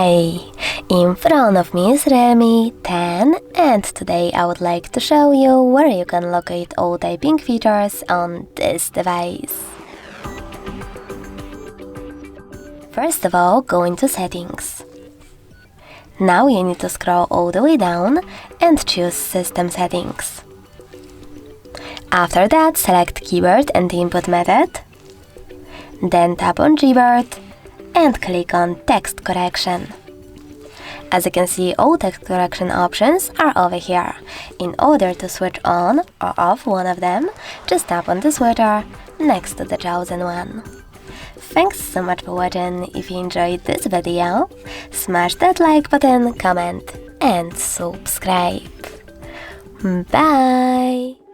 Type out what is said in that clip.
Hey, in front of me is Realme 10 and today I would like to show you where you can locate all typing features on this device. First of all, go into Settings. Now you need to scroll all the way down and choose System Settings. After that, select Keyboard and Input Method. Then tap on Keyboard and click on Text Correction. As you can see, all text correction options are over here. In order to switch on or off one of them, just tap on the switcher next to the chosen one. Thanks so much for watching. If you enjoyed this video, smash that like button, comment and subscribe. Bye!